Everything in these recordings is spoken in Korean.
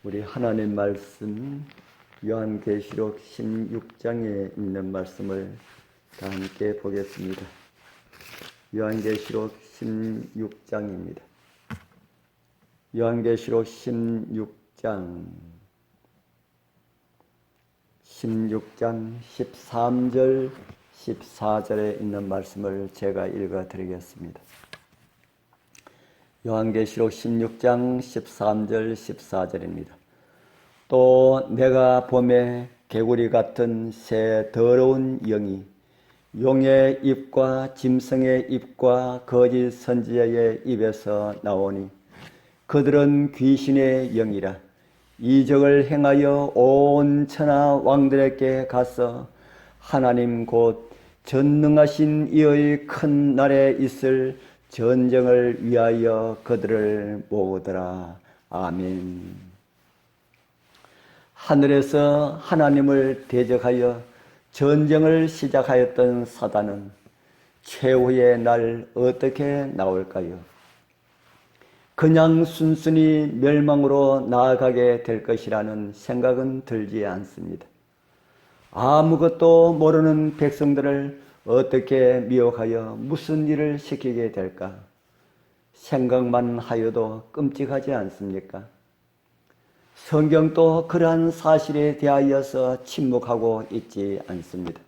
우리 하나님 말씀 요한계시록 16장에 있는 말씀을 다 함께 보겠습니다. 요한계시록 16장입니다. 요한계시록 16장 13절 14절에 있는 말씀을 제가 읽어 드리겠습니다. 요한계시록 16장 13절 14절입니다. 또 내가 봄에 개구리 같은 새 더러운 영이 용의 입과 짐승의 입과 거짓 선지자의 입에서 나오니 그들은 귀신의 영이라. 이적을 행하여 온 천하 왕들에게 가서 하나님 곧 전능하신 이의 큰 날에 있을 전쟁을 위하여 그들을 모으더라. 아멘. 하늘에서 하나님을 대적하여 전쟁을 시작하였던 사단은 최후의 날 어떻게 나올까요? 그냥 순순히 멸망으로 나아가게 될 것이라는 생각은 들지 않습니다. 아무것도 모르는 백성들을 어떻게 미혹하여 무슨 일을 시키게 될까? 생각만 하여도 끔찍하지 않습니까? 성경도 그러한 사실에 대하여서 침묵하고 있지 않습니다.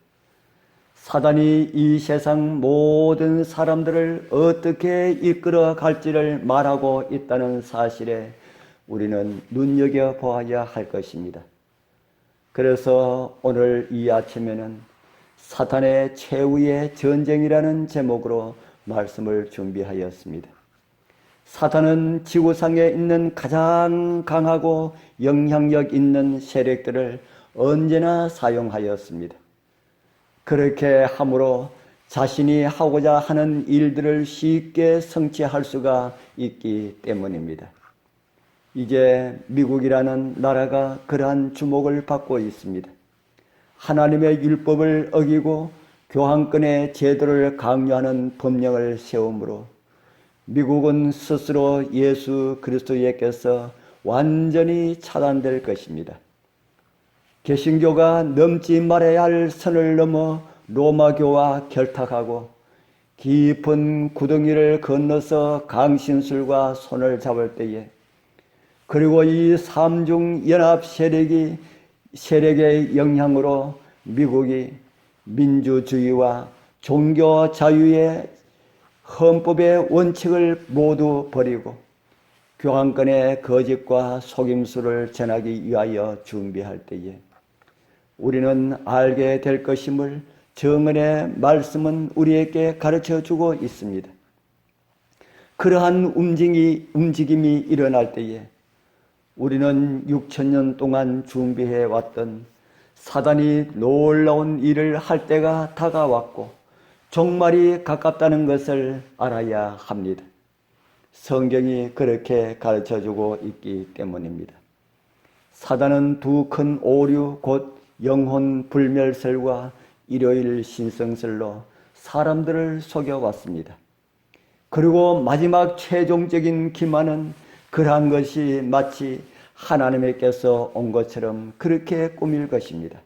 사단이 이 세상 모든 사람들을 어떻게 이끌어 갈지를 말하고 있다는 사실에 우리는 눈여겨보아야 할 것입니다. 그래서 오늘 이 아침에는 사탄의 최후의 전쟁이라는 제목으로 말씀을 준비하였습니다. 사탄은 지구상에 있는 가장 강하고 영향력 있는 세력들을 언제나 사용하였습니다. 그렇게 함으로 자신이 하고자 하는 일들을 쉽게 성취할 수가 있기 때문입니다. 이제 미국이라는 나라가 그러한 주목을 받고 있습니다. 하나님의 율법을 어기고 교황권의 제도를 강요하는 법령을 세우므로 미국은 스스로 예수 그리스도께서 완전히 차단될 것입니다. 개신교가 넘지 말아야 할 선을 넘어 로마교와 결탁하고 깊은 구덩이를 건너서 강신술과 손을 잡을 때에, 그리고 이 삼중 연합 세력의 영향으로 미국이 민주주의와 종교 자유의 헌법의 원칙을 모두 버리고 교황권의 거짓과 속임수를 전하기 위하여 준비할 때에 우리는 알게 될 것임을 정언의 말씀은 우리에게 가르쳐주고 있습니다. 그러한 움직임이 일어날 때에 우리는 6,000년 동안 준비해왔던 사단이 놀라운 일을 할 때가 다가왔고 종말이 가깝다는 것을 알아야 합니다. 성경이 그렇게 가르쳐주고 있기 때문입니다. 사단은 두 큰 오류 곧 영혼 불멸설과 일요일 신성설로 사람들을 속여왔습니다. 그리고 마지막 최종적인 기만은 그러한 것이 마치 하나님께서 온 것처럼 그렇게 꾸밀 것입니다.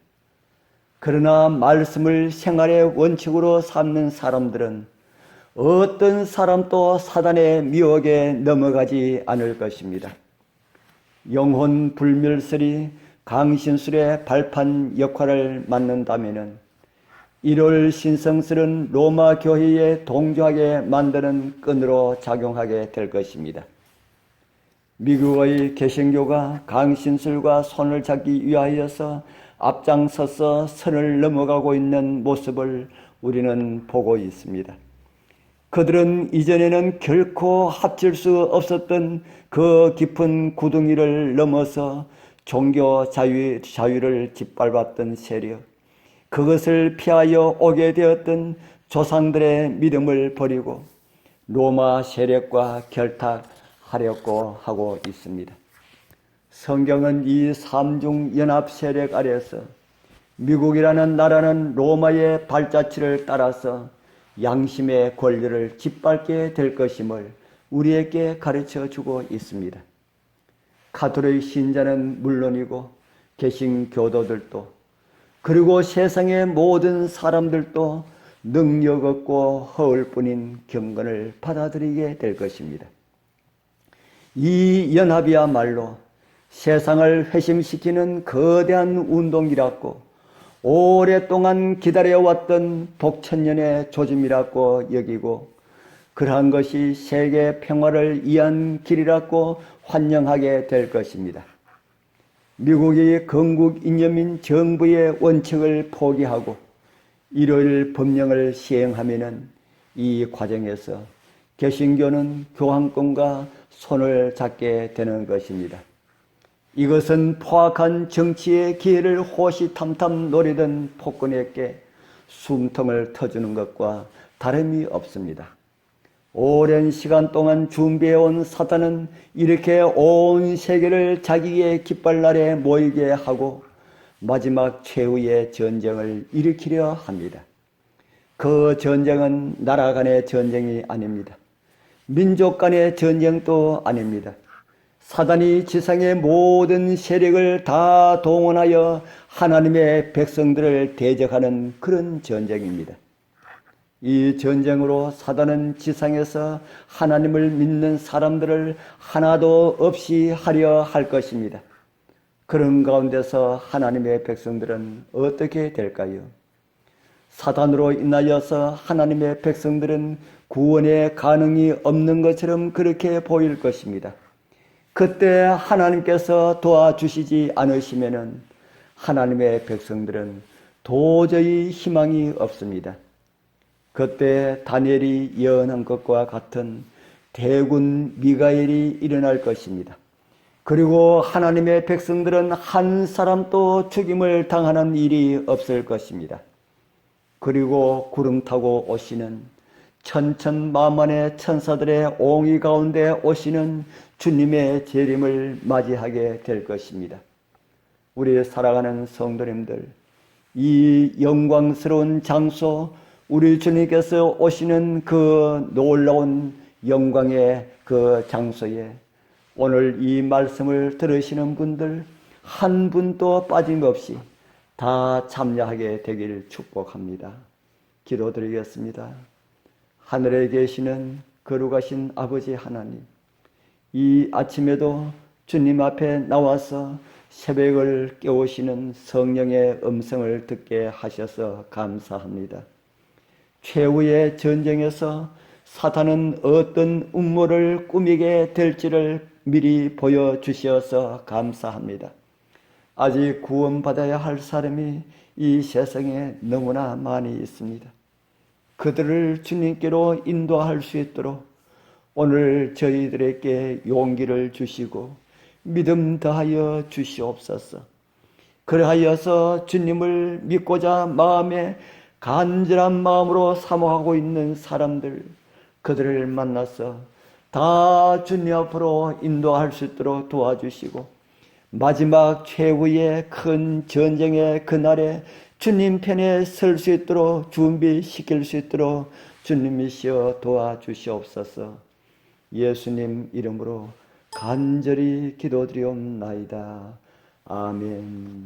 그러나 말씀을 생활의 원칙으로 삼는 사람들은 어떤 사람도 사단의 미혹에 넘어가지 않을 것입니다. 영혼 불멸설이 강신술의 발판 역할을 맡는다면 일요일 신성설은 로마 교회에 동조하게 만드는 끈으로 작용하게 될 것입니다. 미국의 개신교가 강신술과 손을 잡기 위하여서 앞장서서 선을 넘어가고 있는 모습을 우리는 보고 있습니다. 그들은 이전에는 결코 합칠 수 없었던 그 깊은 구덩이를 넘어서 종교 자유를 짓밟았던 세력, 그것을 피하여 오게 되었던 조상들의 믿음을 버리고 로마 세력과 결탁하려고 하고 있습니다. 성경은 이 삼중 연합 세력 아래서 미국이라는 나라는 로마의 발자취를 따라서 양심의 권리를 짓밟게 될 것임을 우리에게 가르쳐 주고 있습니다. 가톨릭 신자는 물론이고 개신교도들도 그리고 세상의 모든 사람들도 능력 없고 허울 뿐인 경건을 받아들이게 될 것입니다. 이 연합이야말로 세상을 회심시키는 거대한 운동이라고 오랫동안 기다려왔던 복천년의 조짐이라고 여기고 그러한 것이 세계 평화를 위한 길이라고 환영하게 될 것입니다. 미국이 건국 이념인 정부의 원칙을 포기하고 일요일 법령을 시행하면은 이 과정에서 개신교는 교황권과 손을 잡게 되는 것입니다. 이것은 포악한 정치의 기회를 호시탐탐 노리던 폭군에게 숨통을 터주는 것과 다름이 없습니다. 오랜 시간 동안 준비해온 사탄은 이렇게 온 세계를 자기의 깃발날에 모이게 하고 마지막 최후의 전쟁을 일으키려 합니다. 그 전쟁은 나라 간의 전쟁이 아닙니다. 민족 간의 전쟁도 아닙니다. 사단이 지상의 모든 세력을 다 동원하여 하나님의 백성들을 대적하는 그런 전쟁입니다. 이 전쟁으로 사단은 지상에서 하나님을 믿는 사람들을 하나도 없이 하려 할 것입니다. 그런 가운데서 하나님의 백성들은 어떻게 될까요? 사단으로 인하여서 하나님의 백성들은 구원의 가능이 없는 것처럼 그렇게 보일 것입니다. 그때 하나님께서 도와주시지 않으시면은 하나님의 백성들은 도저히 희망이 없습니다. 그때 다니엘이 예언한 것과 같은 대군 미가엘이 일어날 것입니다. 그리고 하나님의 백성들은 한 사람도 죽임을 당하는 일이 없을 것입니다. 그리고 구름 타고 오시는 천천만만의 천사들의 옹이 가운데 오시는 주님의 재림을 맞이하게 될 것입니다. 우리 사랑하는 성도님들, 이 영광스러운 장소, 우리 주님께서 오시는 그 놀라운 영광의 그 장소에 오늘 이 말씀을 들으시는 분들 한 분도 빠짐없이 다 참여하게 되기를 축복합니다. 기도드리겠습니다. 하늘에 계시는 거룩하신 아버지 하나님, 이 아침에도 주님 앞에 나와서 새벽을 깨우시는 성령의 음성을 듣게 하셔서 감사합니다. 최후의 전쟁에서 사탄은 어떤 음모를 꾸미게 될지를 미리 보여주셔서 감사합니다. 아직 구원받아야 할 사람이 이 세상에 너무나 많이 있습니다. 그들을 주님께로 인도할 수 있도록 오늘 저희들에게 용기를 주시고 믿음 더하여 주시옵소서. 그러하여서 주님을 믿고자 마음에 간절한 마음으로 사모하고 있는 사람들, 그들을 만나서 다 주님 앞으로 인도할 수 있도록 도와주시고 마지막 최후의 큰 전쟁의 그날에 주님 편에 설 수 있도록 준비시킬 수 있도록 주님이시여 도와주시옵소서. 예수님 이름으로 간절히 기도드리옵나이다. 아멘.